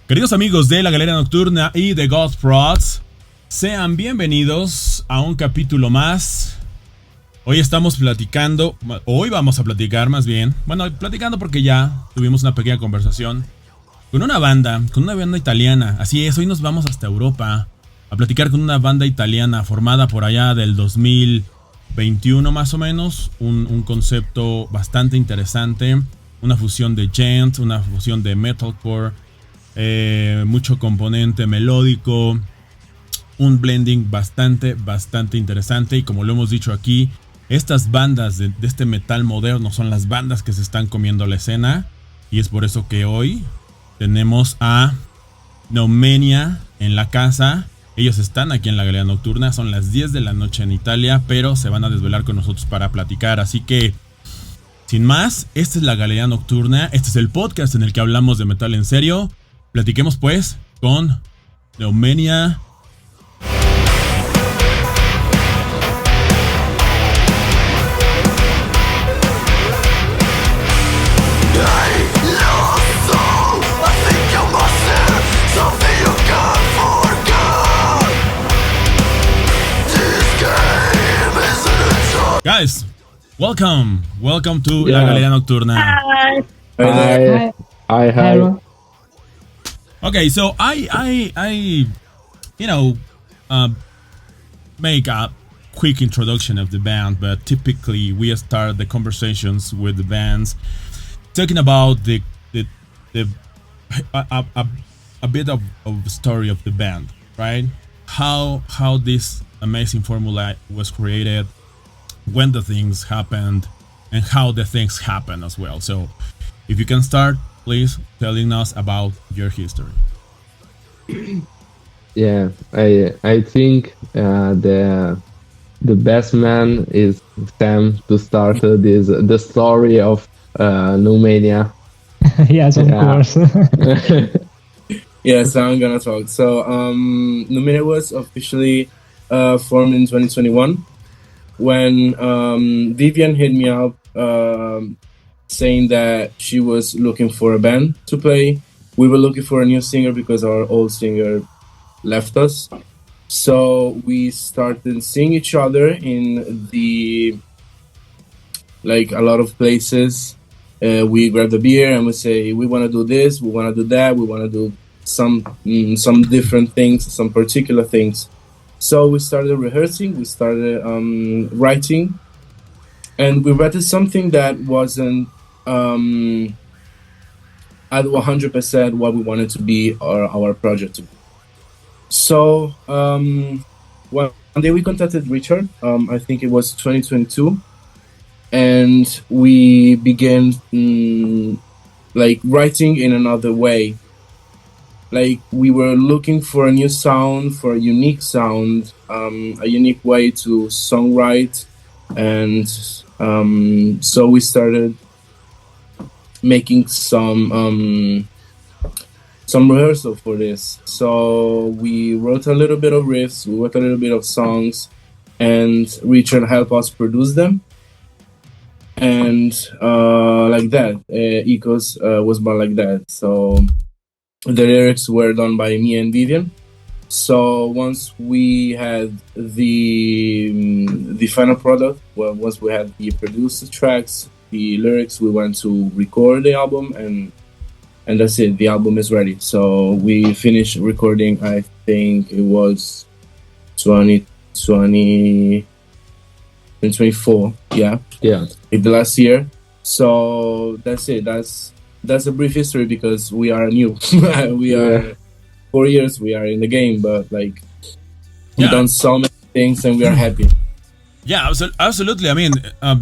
Queridos amigos de la Galería Nocturna y de God Prods, sean bienvenidos a un capítulo más. Hoy vamos a platicar más bien. Bueno, platicando porque ya tuvimos una pequeña conversación con una banda italiana. Así es, hoy nos vamos hasta Europa a platicar con una banda italiana formada por allá del 2021 más o menos. Un concepto bastante interesante. Una fusión de djent, una fusión de metalcore. Mucho componente melódico, un blending bastante interesante. Y como lo hemos dicho aquí, estas bandas de este metal moderno son las bandas que se están comiendo la escena, y es por eso que hoy tenemos a Noumenia en la casa. Ellos están aquí en la Galería Nocturna, son las 10 de la noche en Italia, pero se van a desvelar con nosotros para platicar, así que sin más, esta es la Galería Nocturna, este es el podcast en el que hablamos de metal en serio. Platiquemos pues con Noumenia. Guys, welcome to la Galería Nocturna. Hi. Okay, so I make a quick introduction of the band, but typically we start the conversations with the bands talking about a bit of story of the band, right? How this amazing formula was created, when the things happened, and how the things happen as well. So, if you can start, please, telling us about your history. Yeah, I think the best man is Sam to start the story of Noumenia. Yes, of course. Yeah, so I'm gonna talk. So Noumenia was officially formed in 2021 when Vivian hit me up saying that she was looking for a band to play. We were looking for a new singer because our old singer left us. So we started seeing each other in a lot of places. We grab a beer and we say, we want to do this, we want to do that, we want to do some different things, some particular things. So we started rehearsing, we started writing, and we wrote something that wasn't at 100% what we wanted to be or our project to be. So one day we contacted Richard, I think it was 2022, and we began writing in another way. Like, we were looking for a new sound, for a unique sound, a unique way to songwrite, and so we started making some rehearsal for this. So we wrote a little bit of riffs, we wrote a little bit of songs, and Richard helped us produce them. And like that, Ecos was born like that. So the lyrics were done by me and Vivian. So once we had the final product, once we had the produced tracks, the lyrics, we went to record the album, and that's it. The album is ready. So we finished recording, I think it was 2024. Yeah. The last year. So that's it. That's a brief history because we are new. We are 4 years. We are in the game, but we've done so many things, and we are happy. Yeah, absolutely. I mean,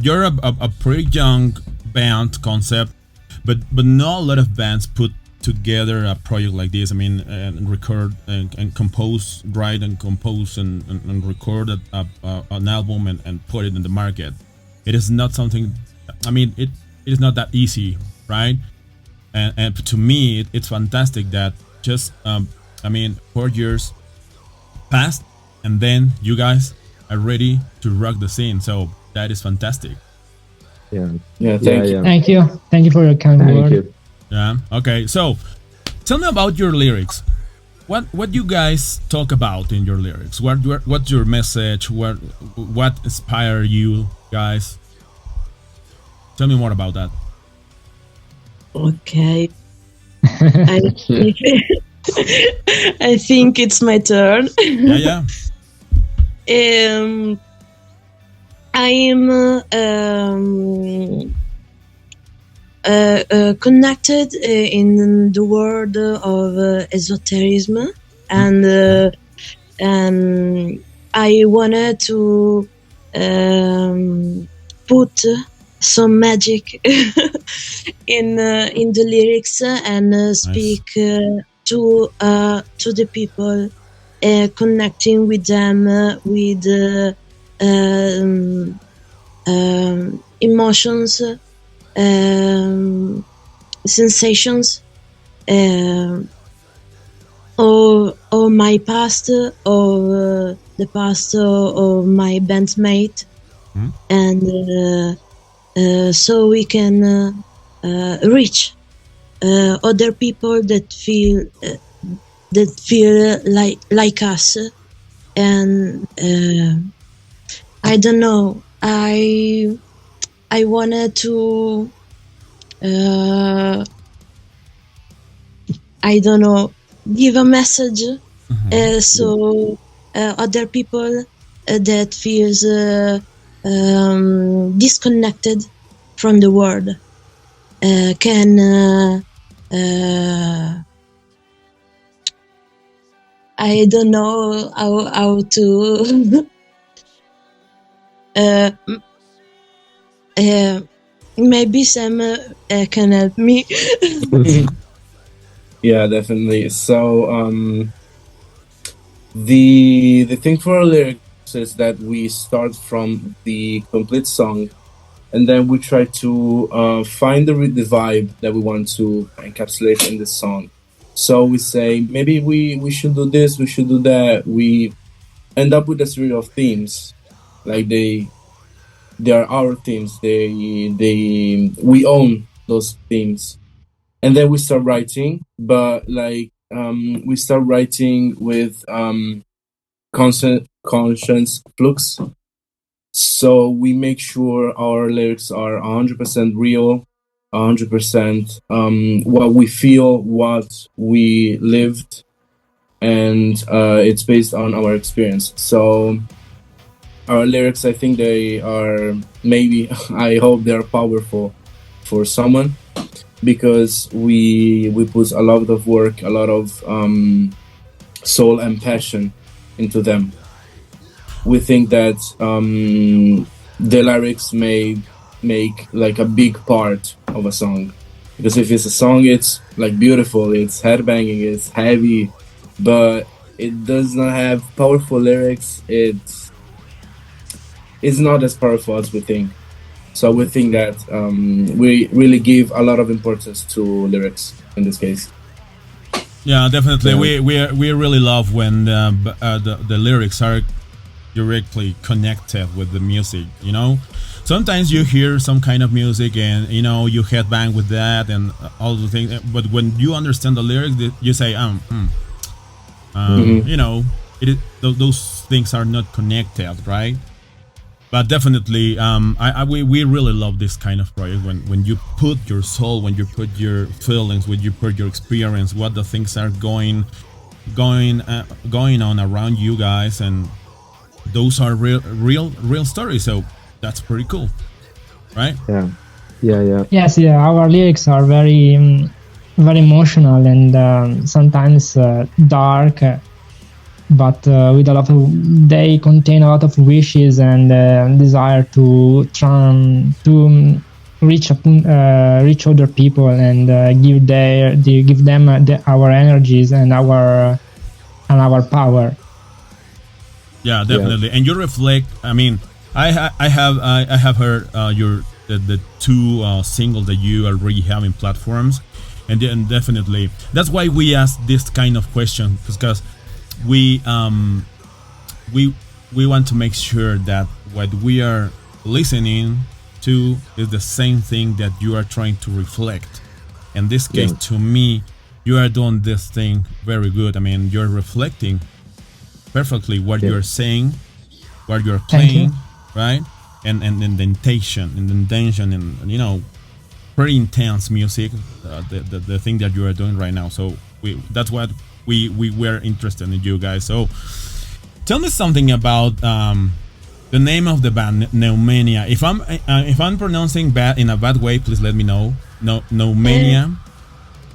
you're a pretty young band concept, but not a lot of bands put together a project like this. I mean, and record and compose, write and compose and record an album and put it in the market. It is not something. I mean, it is not that easy, right? And to me, it's fantastic that just 4 years passed, and then you guys are ready to rock the scene. So that is fantastic. Yeah. Thank you. Thank you for your kind word. You. Yeah. Okay. So Tell me about your lyrics. What you guys talk about in your lyrics? What's your message? What inspire you guys? Tell me more about that. Okay. I think, I think it's my turn. Yeah. I am connected in the world of esotericism, and I wanted to put some magic in the lyrics and speak to the people, connecting with them with emotions, sensations, or my past, or the past of my bandmate, and so we can reach other people that feel like us, and I don't know. I wanted to I don't know, give a message, so other people that feels disconnected from the world can I don't know how to maybe Sam can help me. Yeah, definitely. So the thing for our lyrics is that we start from the complete song, and then we try to find the vibe that we want to encapsulate in the song. So we say maybe we should do this, we should do that. We end up with a series of themes, like they are our themes. We own those themes, and then we start writing. But like we start writing with conscience flux. So we make sure our lyrics are 100% real, 100% what we feel, what we lived, and it's based on our experience. So our lyrics, I think they are, maybe, I hope they're powerful for someone, because we put a lot of work, a lot of soul and passion into them. We think that the lyrics may make like a big part of a song, because if it's a song, it's like beautiful, it's headbanging, it's heavy, but it does not have powerful lyrics. It's not as powerful as we think. So we think that we really give a lot of importance to lyrics in this case. Yeah, definitely. Yeah. We really love when the lyrics are directly connected with the music. You know, sometimes you hear some kind of music and you know you headbang with that and all the things, but when you understand the lyrics, you say, you know, those things are not connected, right? But definitely, we really love this kind of project when you put your soul, when you put your feelings, when you put your experience, what the things are going on around you guys, and those are real stories. So that's pretty cool, right? Yeah. Yes, yeah. Our lyrics are very, very emotional and sometimes dark. But with a lot of, they contain a lot of wishes and desire to reach other people and give them our energies and our power. Yeah, definitely. Yeah. And you reflect. I mean, I have heard the two singles that you already have in platforms, and then definitely that's why we ask this kind of question, because we want to make sure that what we are listening to is the same thing that you are trying to reflect. In this case, to me, you are doing this thing very good. I mean, you're reflecting perfectly what you're saying, what you're playing, right? And the intention, and you know, pretty intense music. The thing that you are doing right now. So that's what we were interested in you guys. So tell me something about the name of the band, Noumenia. If I'm pronouncing bad in a bad way, please let me know. Noumenia.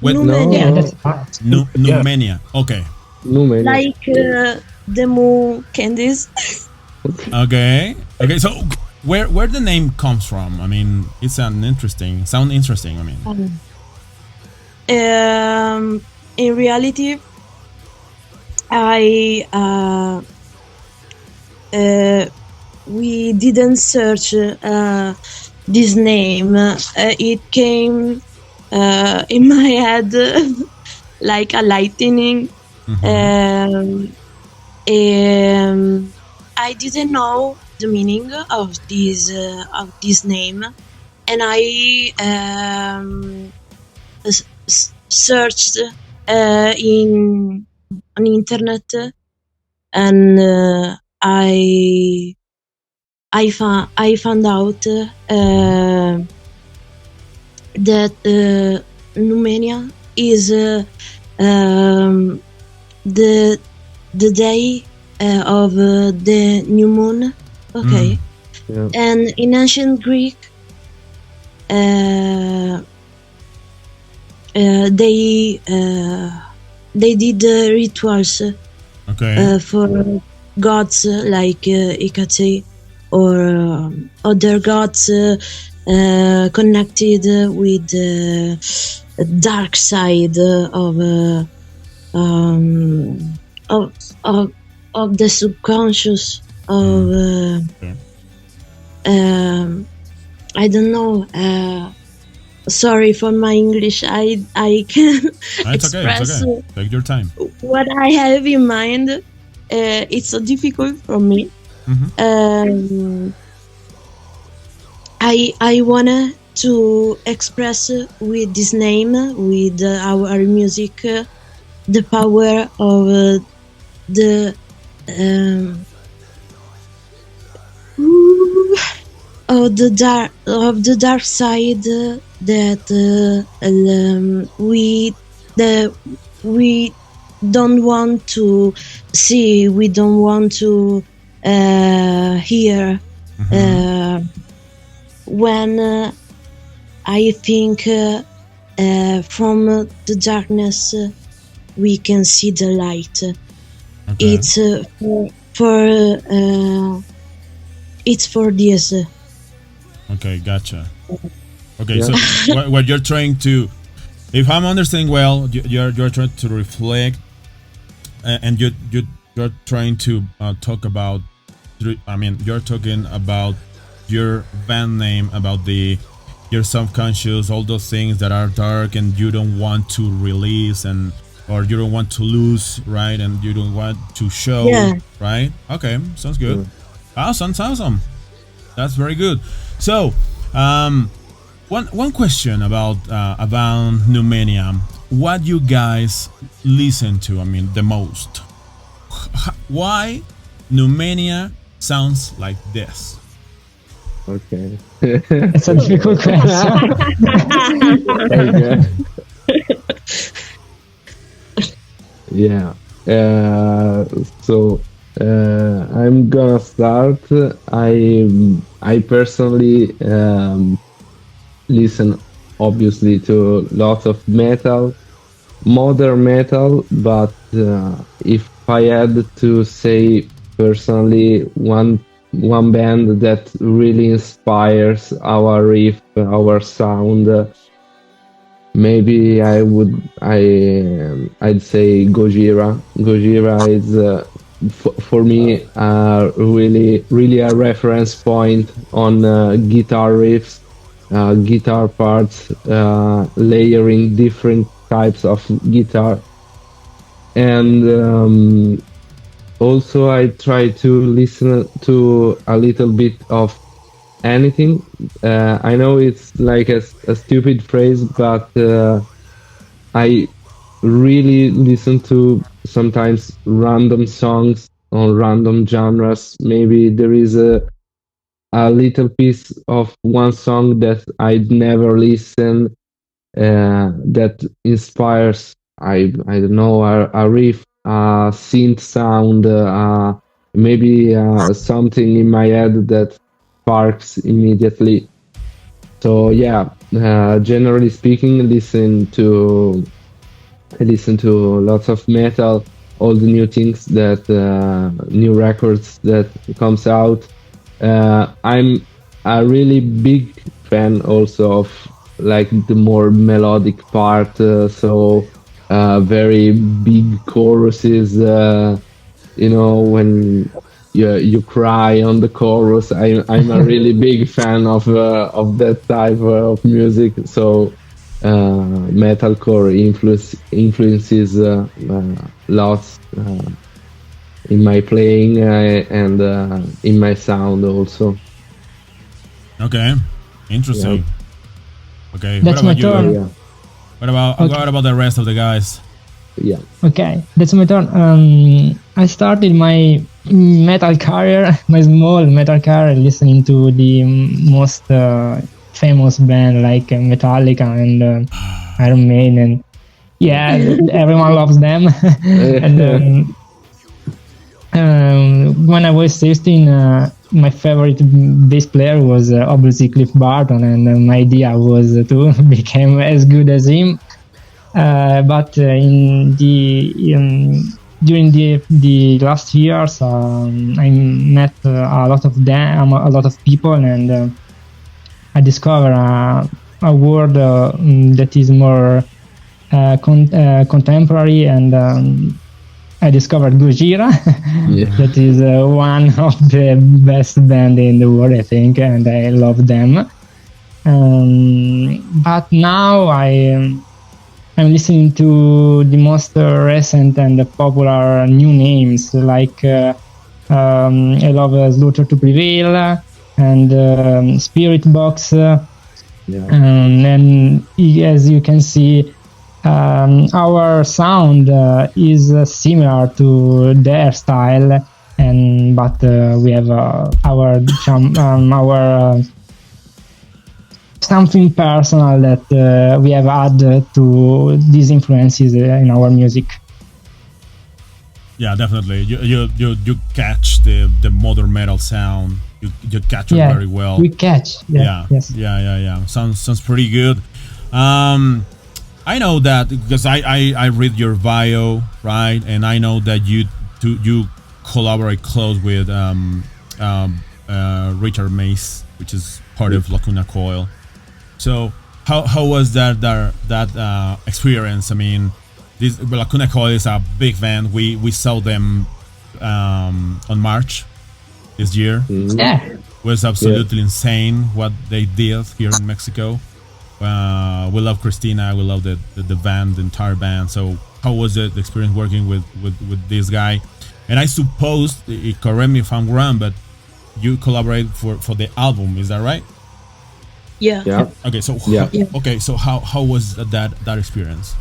Yeah, that's hard. Noumenia. Okay. Noumenia. Like the moo candies. Okay. So where the name comes from? I mean, it's sound interesting. I mean, In reality, we didn't search this name. It came in my head like a lightning. I didn't know the meaning of this name, and I searched on internet, and I found out that Noumenia is the day of the new moon. Okay. Yeah. And in ancient Greek, they did rituals for gods like Hecate or other gods connected with the dark side of the subconscious I don't know. Sorry for my English. I can express okay. Take your time. what I have in mind. It's so difficult for me. I wanted to express with this name, with our music, the power of the dark side that we don't want to see, we don't want to hear. When I think from the darkness we can see the light. It's for this. Okay, gotcha. Okay, so what you're trying to, if I'm understanding well, you're trying to reflect, and you're trying to talk about. I mean, you're talking about your band name, about your subconscious, all those things that are dark and you don't want to release, or you don't want to lose, right? And you don't want to show, right? Okay, sounds good. Sounds awesome. That's very good. So, one question about Noumenia. What you guys listen to? I mean, the most. Why Noumenia sounds like this? Okay. It's a difficult question. Okay. Yeah. So I'm gonna start. I personally listen obviously to lots of metal, modern metal, but if I had to say personally one band that really inspires our riff, our sound, maybe I'd say Gojira. Gojira is for me really a reference point on guitar riffs, guitar parts, layering different types of guitar, and also I try to listen to a little bit of anything. I know it's like a stupid phrase, but I really listen to sometimes random songs on random genres. Maybe there is a little piece of one song that I'd never listen that inspires I don't know a riff, a synth sound, maybe something in my head that sparks immediately. So yeah, generally speaking, I listen to lots of metal, all the new things that new records that comes out. I'm a really big fan also of like the more melodic part, so very big choruses. When you cry on the chorus. I'm a really big fan of that type of music. So metalcore influences lots in my playing and in my sound also. Okay, interesting. Yeah. Okay, That's my turn. Yeah. What about the rest of the guys? Yeah. Okay, that's my turn. I started my metal career, my small metal career, listening to the most famous band like Metallica and Iron Maiden. Yeah, everyone loves them. And when I was 16, my favorite bass player was obviously Cliff Barton, and my idea was to become as good as him. But during the last years, I met a lot of people, and I discovered a world that is more contemporary, and I discovered Gojira. Yeah. That is one of the best band in the world, I think, and I love them. But now I'm listening to the most recent and popular new names, like I love Slaughter to Prevail and Spirit Box. And as you can see, our sound is similar to their style, but we have our something personal that we have added to these influences in our music. Yeah, definitely. You catch the modern metal sound. You catch it very well. We catch. Yeah. Yes. Yeah. Sounds pretty good. I know that because I read your bio, right, and I know that you collaborate close with Richard Meiz, which is part of Lacuna Coil. So how was that experience? I mean, this Lacuna Coil is a big band. We saw them on March this year. Yeah. It was absolutely insane what they did here in Mexico. We love Christina. We love the band, the entire band. So how was the experience working with this guy? And I suppose, correct me if I'm wrong, but you collaborate for the album. Is that right? Yeah. Okay. So So how was that experience?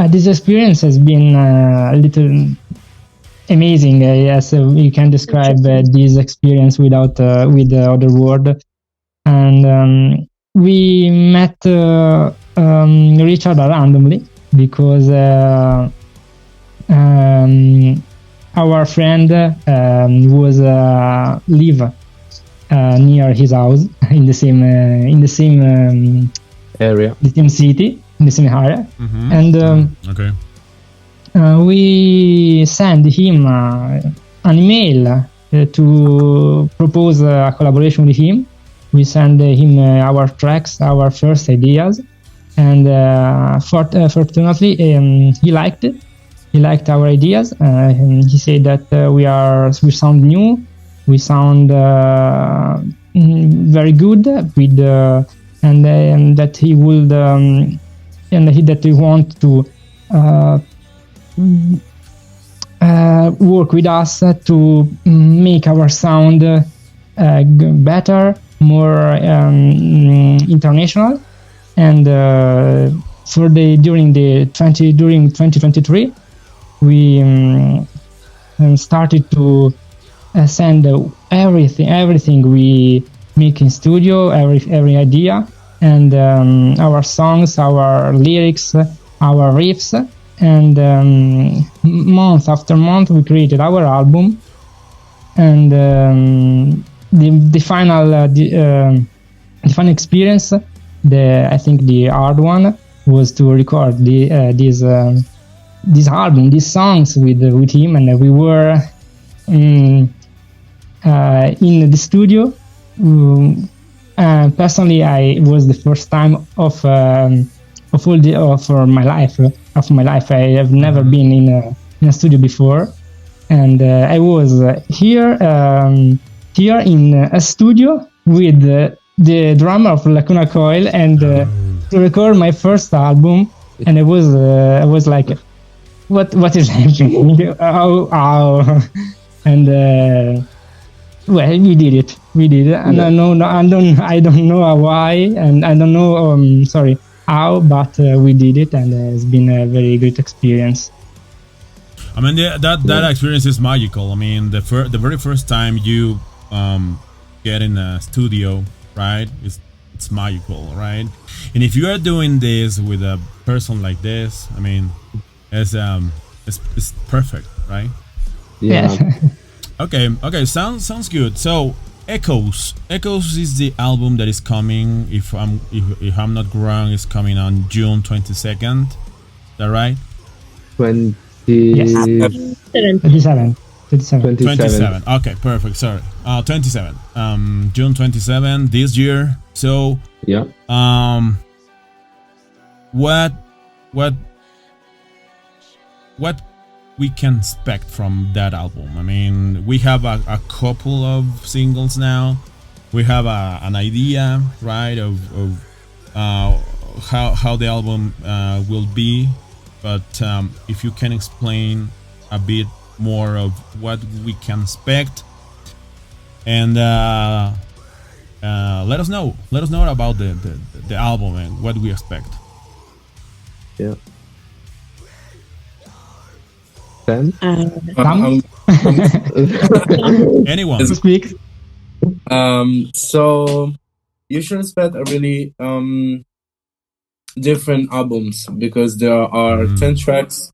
This experience has been a little amazing. Yes, you can describe this experience with the other word. And we met Richard randomly because our friend was live near his house in the same area, the same city, in the same area. Mm-hmm. And we sent him an email to propose a collaboration with him. We sent him our tracks, our first ideas, and fortunately he liked it. He liked our ideas. And he said that we sound new, we sound very good with, and that he would that we want to work with us to make our sound better, more international, and during 2023, we started to send everything we make in studio, every idea, and our songs, our lyrics, our riffs, and month after month we created our album. And the final experience, I think the hard one, was to record this album, these songs with him, and we were in the studio. Personally, I was the first time of my life. I have never been in a studio before, and I was here in a studio with the drummer of Lacuna Coil, and to record my first album. And I was like, what is happening? How? And well, we did it, and I don't know why, and I don't know how, but we did it, and it's been a very great experience. I mean, that experience is magical. I mean, the very first time you get in a studio, right? It's magical, right? And if you are doing this with a person like this, I mean, it's perfect, right? Yeah. Okay, sounds good. So Echoes is the album that is coming. If I'm not wrong, it's coming on June 22nd. Is that right? 27. Okay, perfect. Sorry, 27. June 27 this year. So yeah. What we can expect from that album? I mean, we have a couple of singles now. We have an idea, right, of how the album will be. But if you can explain a bit more of what we can expect, and let us know about the album and what we expect. Yeah. Then anyone speak. So you should expect a really different albums, because there are 10 tracks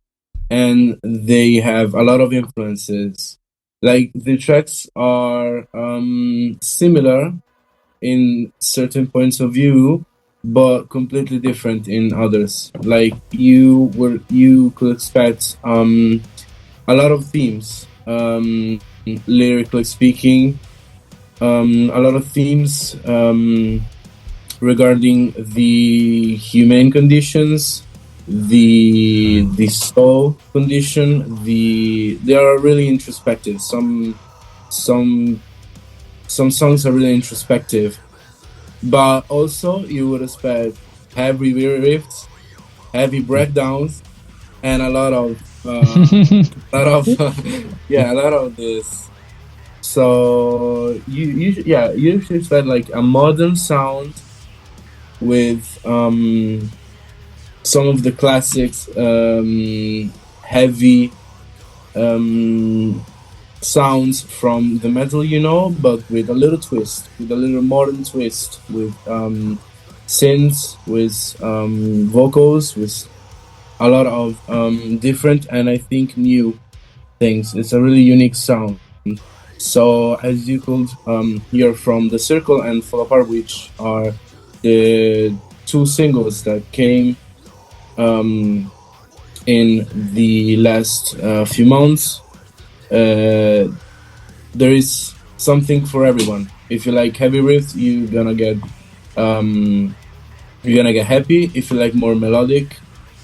and they have a lot of influences. Like, the tracks are similar in certain points of view, but completely different in others. Like, you could expect a lot of themes, lyrically speaking, a lot of themes regarding the humane conditions, the soul condition. They are really introspective. Some songs are really introspective, but also you would expect heavy riffs, heavy breakdowns, and a lot of this. So you should expect like a modern sound with some of the classics, heavy sounds from the metal, but with a little twist, with a little modern twist, with synths, with vocals, with a lot of different and I think new things. It's a really unique sound. So as you could hear from The Circle and Fall Apart, which are the two singles that came in the last few months, there is something for everyone. If you like heavy riffs, you're gonna get happy. If you like more melodic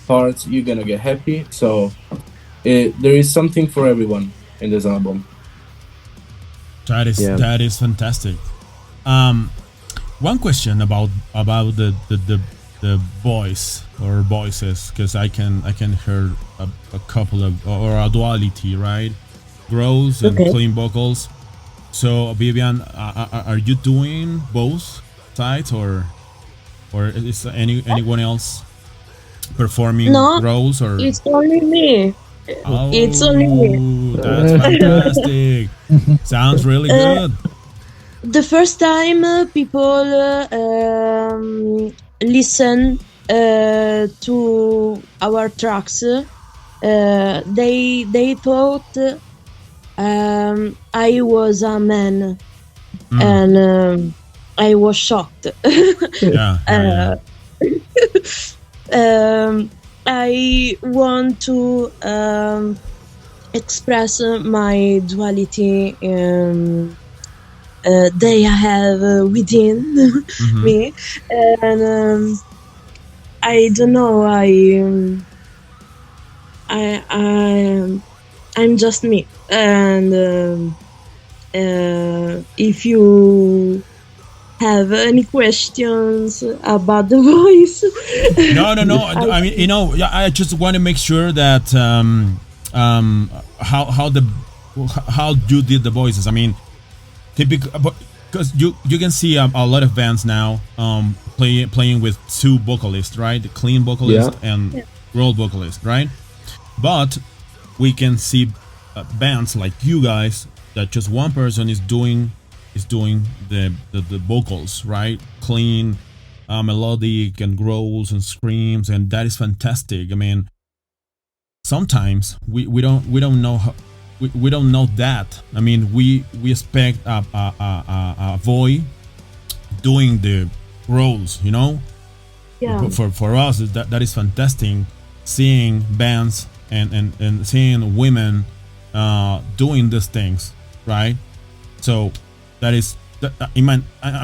parts, you're gonna get happy. So there is something for everyone in this album. That is fantastic. One question about the voice or voices, because I can hear a couple of, or a duality, right? Gross and clean vocals. So Vivian, are you doing both sides, or is anyone else performing No, roles, or it's only me. oh, It's only me. that's fantastic. Sounds really good. The first time people listen to our tracks, they thought I was a man, and I was shocked. Yeah. I want to express my duality they have within me, and I don't know. I'm just me, and if you have any questions about the voice, No. I mean, I just want to make sure that how you did the voices. I mean, typical, because you can see a lot of bands now playing with two vocalists, right? The clean vocalist and roll vocalist, right? But we can see bands like you guys that just one person is doing the vocals, right? Clean, melodic, and growls and screams, and that is fantastic. I mean, sometimes we don't know how. We don't know that. I mean, we expect a boy doing the roles, Yeah. For us, that is fantastic. Seeing bands and seeing women doing these things, right? So I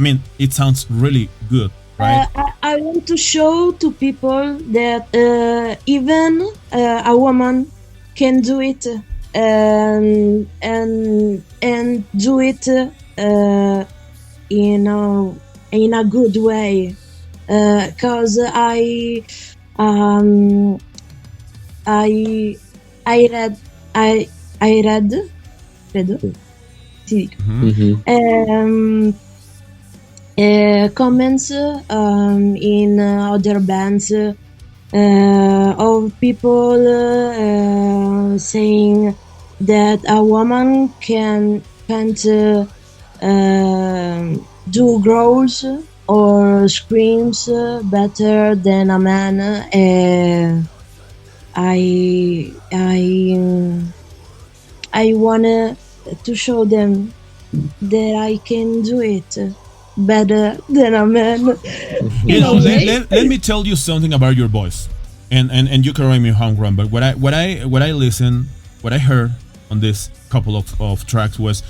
mean, it sounds really good, right? I want to show to people that even a woman can do it. And do it in a good way, cause I read comments in other bands of people saying that a woman can't do growls or screams better than a man. I wanna to show them that I can do it better than a man. Let me tell you something about your voice, and you correct me if I'm wrong, but what I heard on this couple of tracks was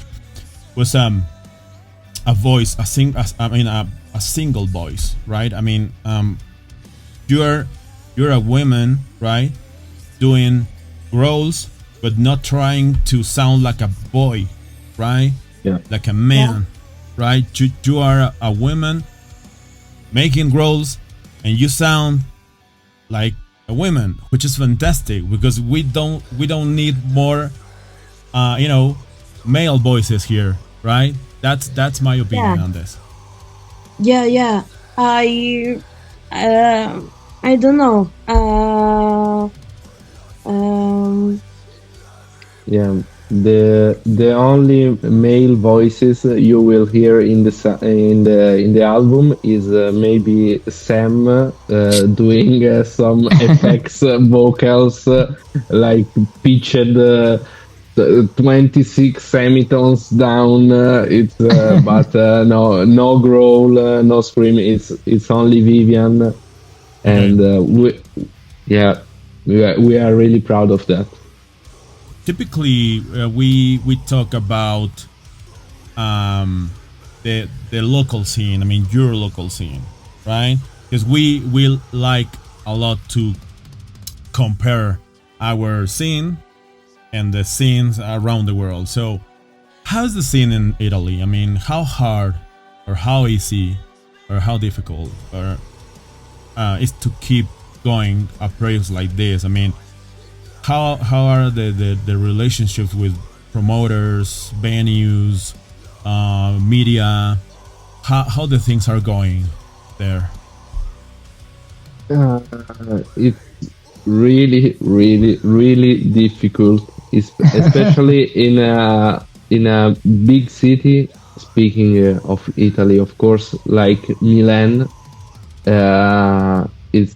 a voice, a single voice, right? I mean, you're a woman, right, doing growls, but not trying to sound like a boy, right? Yeah. Like a man, right? You are a woman making growls, and you sound like a woman, which is fantastic, because we don't need more male voices here, right? That's my opinion on this. Yeah. I don't know. Yeah, the only male voices you will hear in the album is maybe Sam doing some effects vocals like pitched 26 semitones down. It's but no growl, no scream. It's only Vivian, and we are really proud of that. Typically, we talk about the local scene. I mean, your local scene, right? Because we like a lot to compare our scene and the scenes around the world. So, how's the scene in Italy? I mean, how hard or how easy or how difficult or is to keep going a project like this? I mean, how are the relationships with promoters, venues, media? How the things are going there? Uh, it's really difficult, especially in a big city. Speaking of Italy, of course, like Milan, it's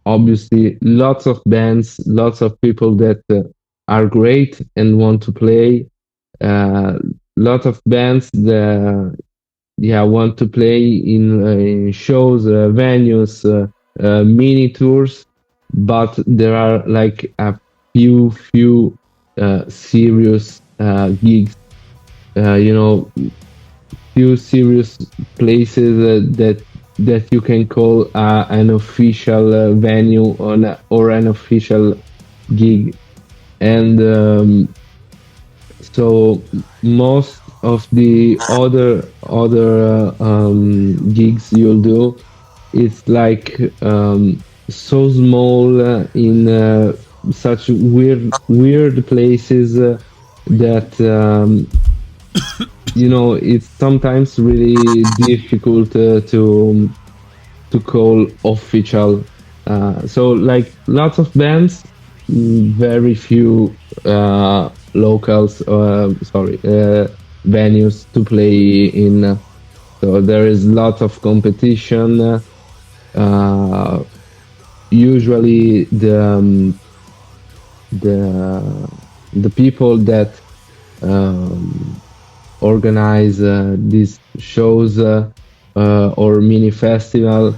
obviously lots of bands, lots of people that are great and want to play. Uh, Lot of bands that want to play in shows, venues, mini tours, but there are like a few serious gigs, you know, few serious places that you can call an official venue or an official gig, and so most of the other gigs you'll do, it's like so small in such weird places that it's sometimes really difficult to call official. So like lots of bands, very few locals, venues to play in. So there is lots of competition. Usually the people that organize these shows or mini festival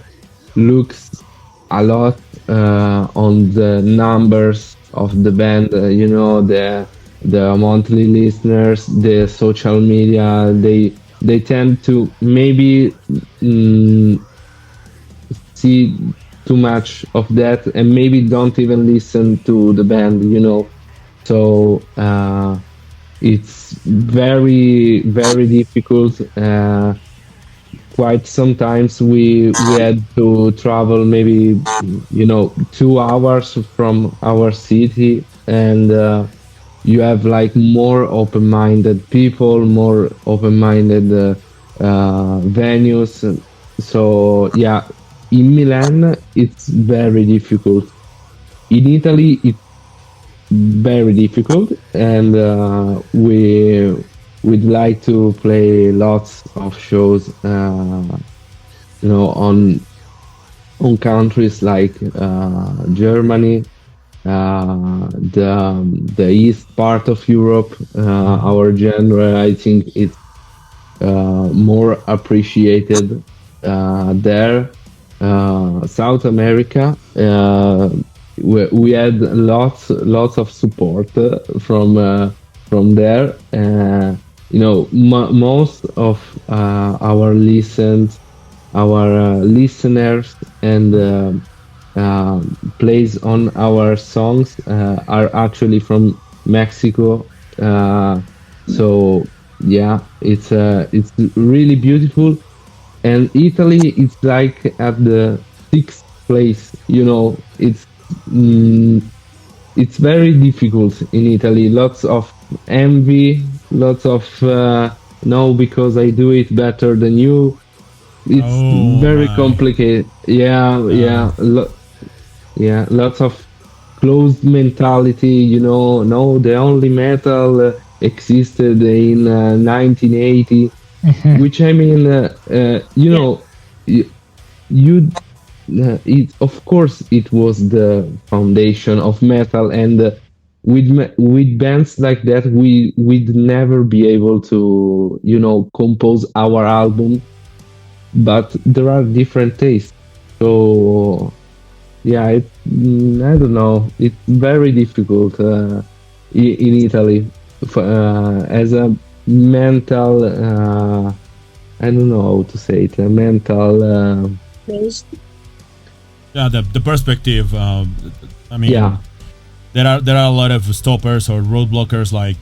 looks a lot on the numbers of the band, the monthly listeners, the social media. They tend to maybe see too much of that and maybe don't even listen to the band, so it's very difficult. Quite sometimes we had to travel maybe 2 hours from our city, and you have like more open-minded people, more open-minded venues. So yeah, in Milan it's very difficult. In Italy it's very difficult, and we'd like to play lots of shows, on countries like Germany, the east part of Europe. Our genre, I think, it's more appreciated there. South America, we had lots of support from there. Most of our listeners and plays on our songs are actually from Mexico. So yeah, it's really beautiful. And Italy is like at the 6th place. It's very difficult in Italy. Lots of envy, lots of no, because I do it better than you. It's very complicated. Yeah, lots of closed mentality. No, the only metal existed in 1980, which I mean, it, of course, it was the foundation of metal, and with bands like that, we'd never be able to compose our album. But there are different tastes, so yeah, I don't know. It's very difficult in Italy as a mental. I don't know how to say it. A mental. Yeah, the perspective. I mean, Yeah. there are a lot of stoppers or roadblockers. Like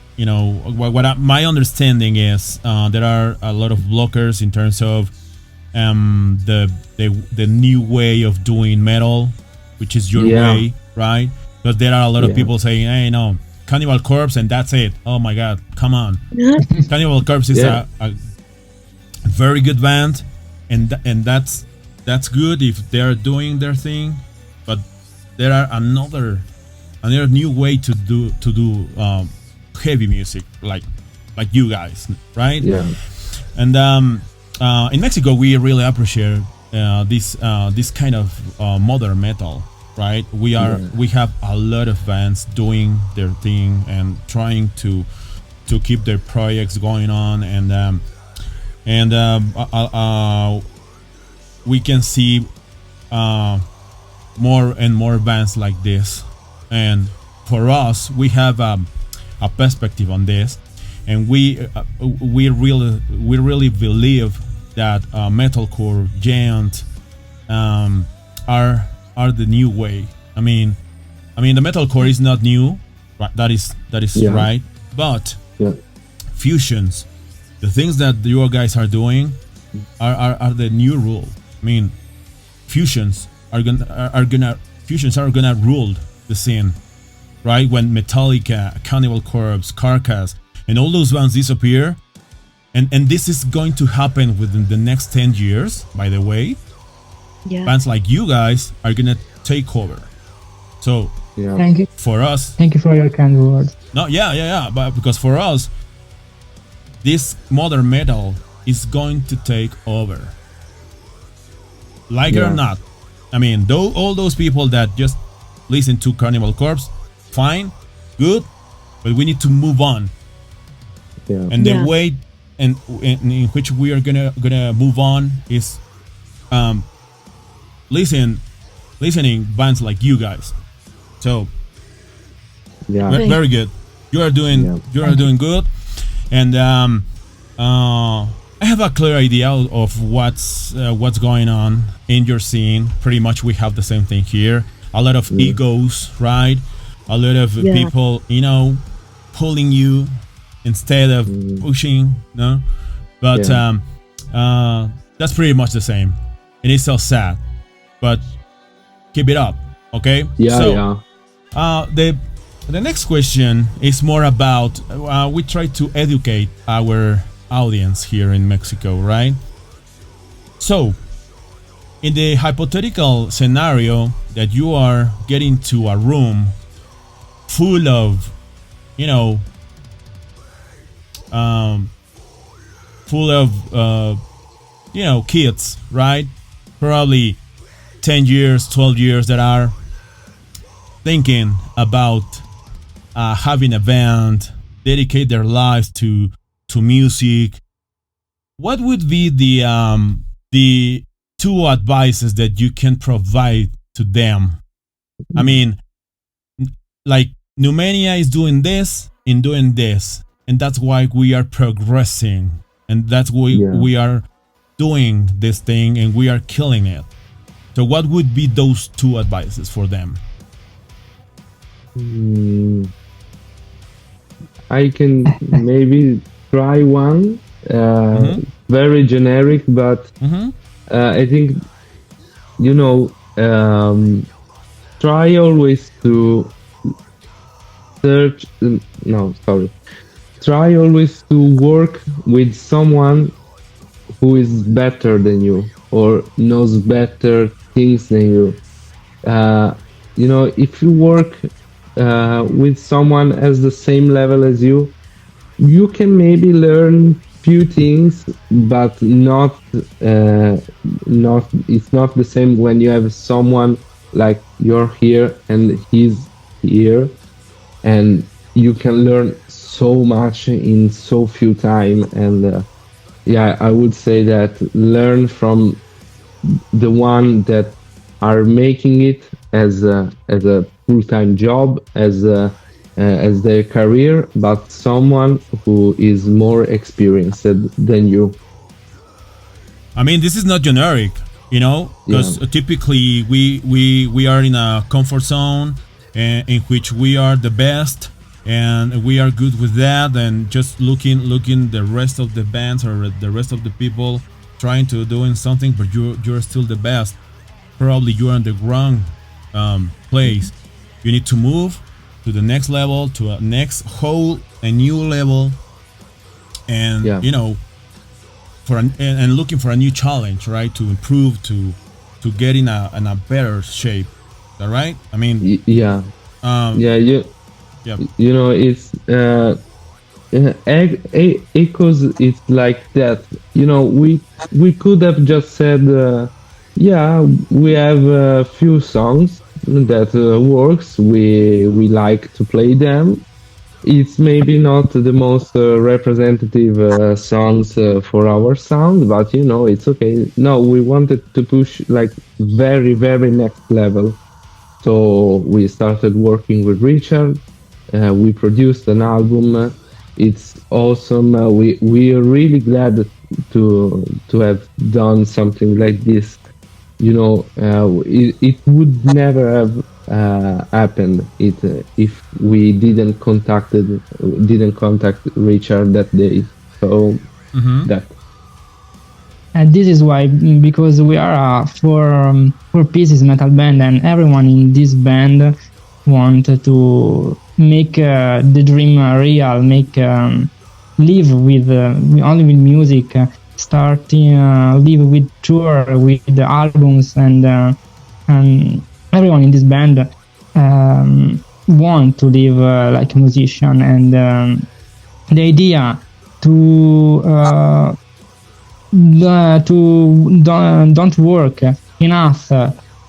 my understanding is there are a lot of blockers in terms of the new way of doing metal, which is your way, right? But there are a lot of people saying, "Hey, no, Cannibal Corpse, and that's it." Oh my God, come on! Cannibal Corpse is a very good band, and that's good if they're doing their thing. there are another new way to do heavy music, like you guys, right? Yeah. And in Mexico, we really appreciate this kind of modern metal, right? We have a lot of bands doing their thing and trying to keep their projects going on, and we can see more and more bands like this. And for us, we have a perspective on this, and we really believe that metalcore, djent are the new way. I mean the metalcore is not new, right? That is right, but fusions, the things that you guys are doing are the new rule. I mean, fusions are gonna rule the scene, right? When Metallica, Cannibal Corpse, Carcass, and all those bands disappear, and this is going to happen within the next 10 years, by the way. Yeah. Bands like you guys are gonna take over. So Thank you. for us, Thank you for your kind words. no, yeah, but because for us, this modern metal is going to take over, like it or not. I mean, all those people that just listen to Cannibal Corpse, fine, good, but we need to move on. Yeah. And the way and in which we are gonna move on is listening bands like you guys. So very good. You are doing good, and I have a clear idea of what's going on in your scene. Pretty much, we have the same thing here. A lot of egos, right? A lot of people, pulling you instead of pushing. No, but that's pretty much the same. And it's so sad, but keep it up, okay? The next question is more about we try to educate our audience here in Mexico, right? So, in the hypothetical scenario that you are getting to a room full of, kids, right? Probably 10 years, 12 years that are thinking about having a band, dedicate their lives to music. What would be the two advices that you can provide to them? I mean, like Noumenia is doing this and doing this, and that's why we are progressing, and that's why we are doing this thing and we are killing it. So what would be those two advices for them? I can maybe try one, very generic, but I think, try always to try always to work with someone who is better than you or knows better things than you. If you work with someone as the same level as you can maybe learn few things, but it's not the same when you have someone like you're here and he's here, and you can learn so much in so few time. And I would say that learn from the one that are making it as a full-time job, as their career, but someone who is more experienced than you. I mean, this is not generic, because typically we are in a comfort zone in which we are the best and we are good with that, and just looking the rest of the bands or the rest of the people trying to doing something, but you're still the best. Probably you're in the wrong place. You need to move to the next level, to a new level, and and looking for a new challenge, right? To improve, to get in a better shape. that right? I mean, Yeah, yeah. you know, it's echoes. It's like that. You know, we could have just said, yeah, we have a few songs that works. We like to play them. It's maybe not the most representative songs for our sound, but you know, it's okay. No, we wanted to push like very, very next level. So we started working with Richard. We produced an album. It's awesome. We are really glad to have done something like this. You know, it would never have happened if we didn't contact Richard that day. So that. And this is why, because we are a four pieces metal band, and everyone in this band want to make the dream real, make live with only with music, starting live with tour with the albums, and everyone in this band want to live like a musician, and the idea to don't work enough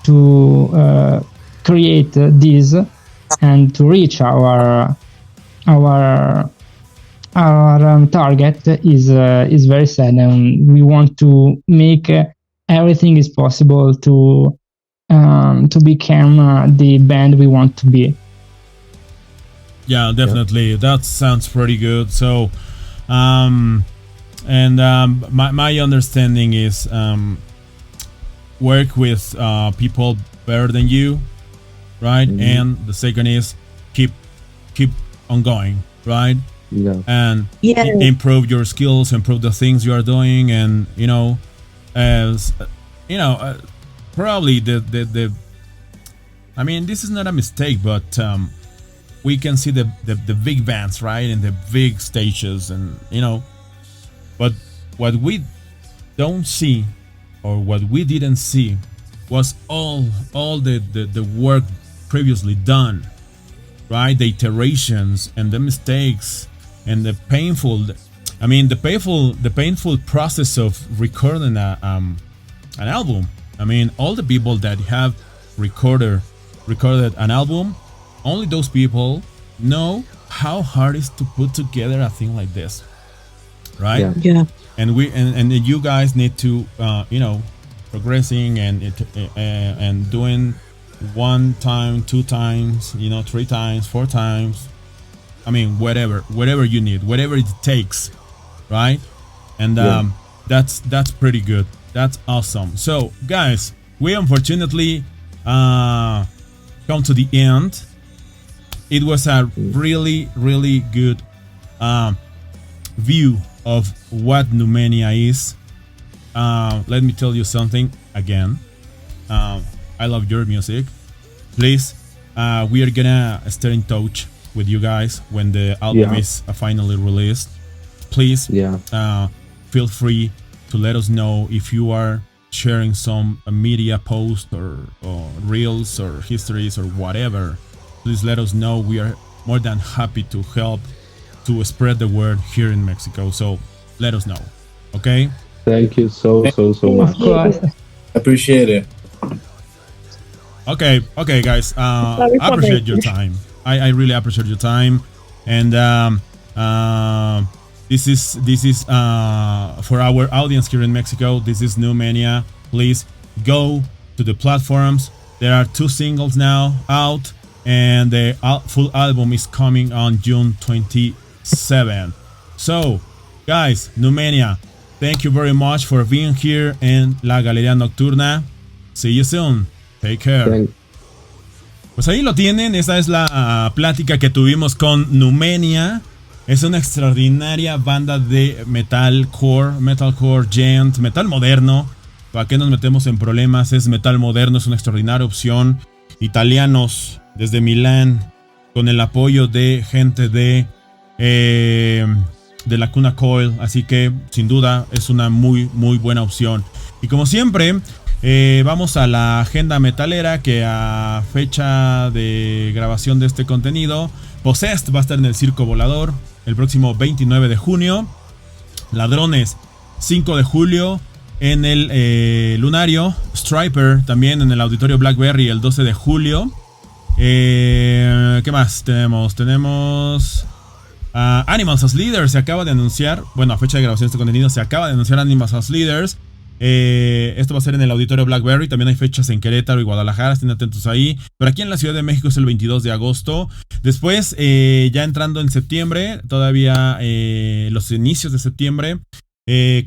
to create this and to reach our target is very sad, and we want to make everything is possible to become the band we want to be. Yeah, definitely. That sounds pretty good. So, my understanding is work with people better than you, right? And the second is keep on going, right? Yeah. And improve your skills, improve the things you are doing, and you know, as you know, probably the I mean, this is not a mistake, but we can see the big bands, right, and the big stages, and you know, but what we don't see, or what we didn't see, was all the work previously done, right? The iterations and the mistakes and the painful, I mean, the painful process of recording an album. I mean, all the people that have recorded an album, only those people know how hard it is to put together a thing like this, right? Yeah. And you guys need to you know, progressing and doing 1 time, 2 times, you know, 3 times, 4 times. I mean, whatever you need, whatever it takes, right? And that's pretty good. That's awesome. So, guys, we unfortunately come to the end. It was a really, really good view of what Noumenia is. Let me tell you something again. I love your music. Please, we are gonna stay in touch with you guys when the album is finally released. Please, feel free to let us know if you are sharing some media posts or reels or histories or whatever. Please let us know. We are more than happy to help to spread the word here in Mexico. So let us know. Okay? Thank you so much. Appreciate it. Okay, guys. I appreciate your time. I really appreciate your time. And this is for our audience here in Mexico. This is Noumenia. Please go to the platforms. There are 2 singles now out, and the full album is coming on June 27. So, guys, Noumenia, thank you very much for being here in La Galería Nocturna. See you soon. Take care. Thanks. Pues ahí lo tienen. Esa es la plática que tuvimos con Noumenia. Es una extraordinaria banda de metalcore, djent, metal moderno. ¿Para qué nos metemos en problemas? Es metal moderno, es una extraordinaria opción. Italianos desde Milán, con el apoyo de gente de Lacuna Coil. Así que sin duda es una muy, muy buena opción. Y como siempre, Vamos a la agenda metalera, que a fecha de grabación de este contenido, Possessed va a estar en el Circo Volador el próximo 29 de junio. Ladrones, 5 de julio en el Lunario. Striper también en el Auditorio Blackberry el 12 de julio. ¿Qué más tenemos? Tenemos Animals as Leaders. Se acaba de anunciar, bueno, a fecha de grabación de este contenido se acaba de anunciar Animals as Leaders. Esto va a ser en el Auditorio Blackberry. También hay fechas en Querétaro y Guadalajara, estén atentos ahí. Pero aquí en la Ciudad de México es el 22 de agosto. Después, ya entrando en septiembre, todavía los inicios de septiembre,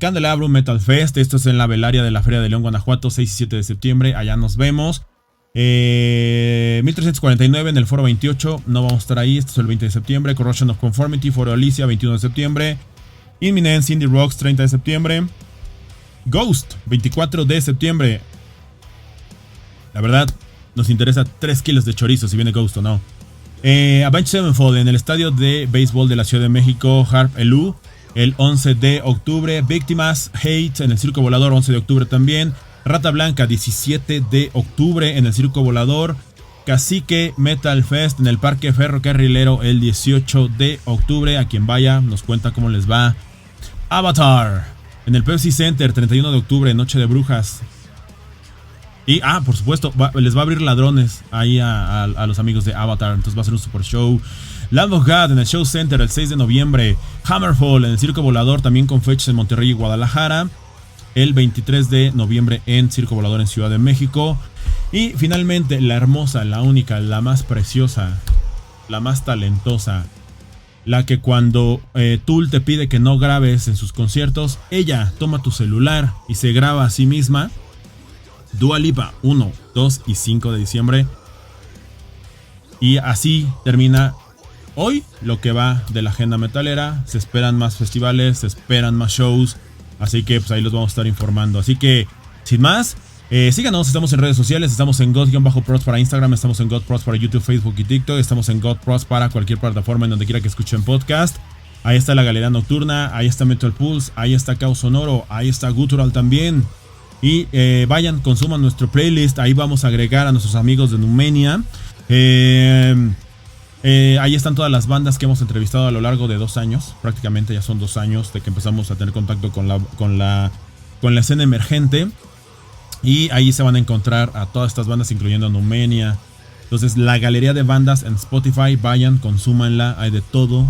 Candelabrum Metal Fest. Esto es en la velaria de la Feria de León, Guanajuato, 6 y 7 de septiembre. Allá nos vemos. 1349 en el Foro 28. No vamos a estar ahí. Esto es el 20 de septiembre. Corrosion of Conformity, Foro Alicia, 21 de septiembre. Imminence Indie Rocks, 30 de septiembre. Ghost, 24 de septiembre. La verdad, nos interesa 3 kilos de chorizo si viene Ghost o no. Avenged Sevenfold en el estadio de béisbol de la Ciudad de México, Harp Elu, el 11 de octubre. Víctimas, Hate en el Circo Volador, 11 de octubre también. Rata Blanca, 17 de octubre en el Circo Volador. Cacique Metal Fest en el Parque Ferrocarrilero el 18 de octubre. A quien vaya nos cuenta cómo les va. Avatar en el Pepsi Center, 31 de octubre, Noche de Brujas. Y, por supuesto, les va a abrir Ladrones ahí a los amigos de Avatar. Entonces va a ser un super show. Lamb of God en el Show Center el 6 de noviembre. Hammerfall en el Circo Volador, también con fechas en Monterrey y Guadalajara, el 23 de noviembre en Circo Volador en Ciudad de México. Y finalmente, la hermosa, la única, la más preciosa, la más talentosa, la que cuando Tool te pide que no grabes en sus conciertos, ella toma tu celular y se graba a sí misma. Dua Lipa, 1, 2 y 5 de diciembre. Y así termina hoy lo que va de la agenda metalera. Se esperan más festivales, se esperan más shows. Así que pues ahí los vamos a estar informando. Así que, sin más, síganos, estamos en redes sociales. Estamos en God-Pros para Instagram, estamos en God-Pros para YouTube, Facebook y TikTok. Estamos en God-Pros para cualquier plataforma en donde quiera que escuchen podcast. Ahí está la Galería Nocturna, ahí está Metal Pulse, ahí está Caos Sonoro, ahí está Guttural también. Y vayan, consuman nuestro playlist. Ahí vamos a agregar a nuestros amigos de Noumenia. Ahí están todas las bandas que hemos entrevistado a lo largo de 2 años. Prácticamente ya son 2 años de que empezamos a tener contacto con la escena emergente. Y ahí se van a encontrar a todas estas bandas, incluyendo Noumenia. Entonces, la galería de bandas en Spotify, vayan, consúmanla. Hay de todo.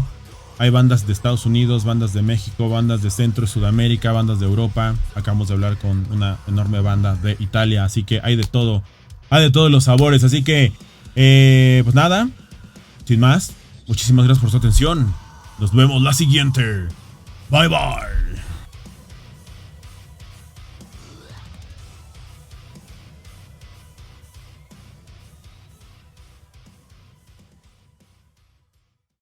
Hay bandas de Estados Unidos, bandas de México, bandas de Centro y Sudamérica, bandas de Europa. Acabamos de hablar con una enorme banda de Italia. Así que hay de todo. Hay de todos los sabores. Así que, pues nada. Sin más, muchísimas gracias por su atención. Nos vemos la siguiente. Bye bye.